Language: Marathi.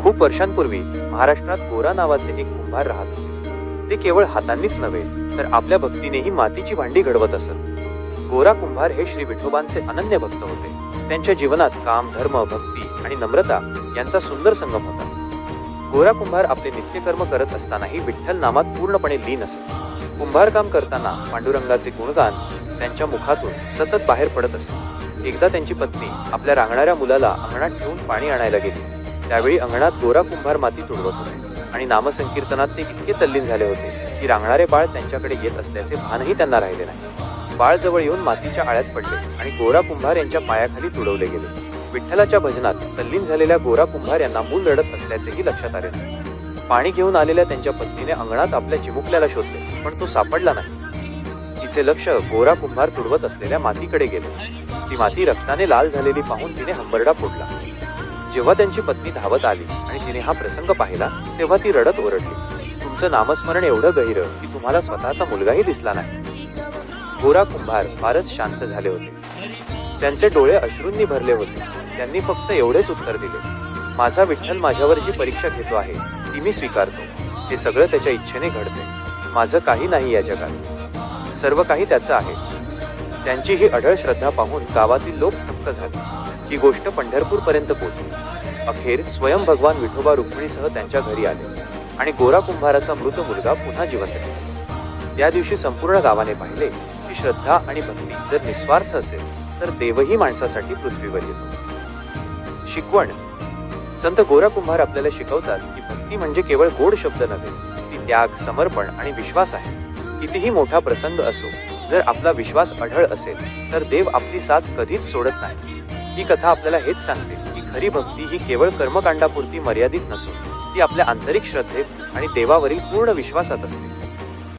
खूप वर्षांपूर्वी महाराष्ट्रात गोरा नावाचे एक कुंभार राहत होते. ते केवळ हातांनीच नव्हे तर आपल्या भक्तीनेही मातीची भांडी घडवत असत. गोरा कुंभार हे श्री विठोबांचे अनन्य भक्त होते. त्यांच्या जीवनात काम, धर्म, भक्ती आणि नम्रता यांचा सुंदर संगम होता. गोरा कुंभार आपले नित्यकर्म करत असतानाही विठ्ठल नामात पूर्णपणे लीन असत. कुंभार काम करताना पांडुरंगाचे गुणगान त्यांच्या मुखातून सतत बाहेर पडत असे. एकदा त्यांची पत्नी आपल्या रांगणाऱ्या मुलाला अंगणात ठेवून पाणी आणायला गेली. त्यावेळी अंगणात गोरा कुंभार माती तुडवत होते आणि नामसंकीर्तनात ते इतके तल्लीन झाले होते की रांगणारे बाळ त्यांच्याकडे येत असल्याचे भानही त्यांना राहिले नाही. बाळ जवळ येऊन मातीच्या आळ्यात पडले आणि गोरा कुंभार यांच्या पायाखाली तुडवले गेले. विठ्ठलाच्या भजनात तल्लीन झालेल्या गोरा कुंभार यांना मूल रडत असल्याचेही लक्षात आले नाही. पाणी घेऊन आलेल्या त्यांच्या पत्नीने अंगणात आपल्या चिमुकल्याला शोधले, पण तो सापडला नाही. तिचे लक्ष गोरा कुंभार तुडवत असलेल्या मातीकडे गेले. ती माती रक्ताने लाल झालेली पाहून तिने हंबरडा फोडला. जेव्हा त्यांची पत्नी धावत आली आणि तिने हा प्रसंग पाहिला तेव्हा ती रडत ओरडली, तुमचं नामस्मरण एवढं गहिरं की तुम्हाला स्वतःचा मुलगाही दिसला नाही. गोरा कुंभार फारच शांत झाले होते. त्यांचे डोळे अश्रूंनी भरले होते. त्यांनी फक्त एवढेच उत्तर दिले, माझा विठ्ठल माझ्यावर जी परीक्षा घेतो आहे ती मी स्वीकारतो. हे सगळं त्याच्या इच्छेने घडते. माझं काही नाही या जगात, सर्व काही त्याचं आहे. त्यांची ही अढळ श्रद्धा पाहून गावातील लोक थक्क झाले. ही गोष्ट पंढरपूर पर्यंत पोहोचली. अखेर स्वयं भगवान विठोबा रुक्मिणीसह त्यांच्या घरी आले आणि गोरा कुंभाराचा मृत मुलगा पुन्हा जिवंत केला. त्या दिवशी संपूर्ण गावाने पाहिले की श्रद्धा आणि भक्ती जर निस्वार्थ असेल तर देवही माणसासाठी पृथ्वीवर येतो. शिकवण. संत गोरा कुंभार आपल्याला शिकवतात की भक्ती म्हणजे केवळ गोड शब्द नव्हे, ती त्याग, समर्पण आणि विश्वास आहे. कितीही मोठा प्रसंग असो, जर आपला विश्वास अढळ असेल तर देव आपली साथ कधीच सोडत नाही. ही कथा आपल्याला हेच सांगते की खरी भक्ती ही केवळ कर्मकांडापुरती मर्यादित नसून ती आपल्या आंतरिक श्रद्धेत आणि देवावरील पूर्ण विश्वासात असते.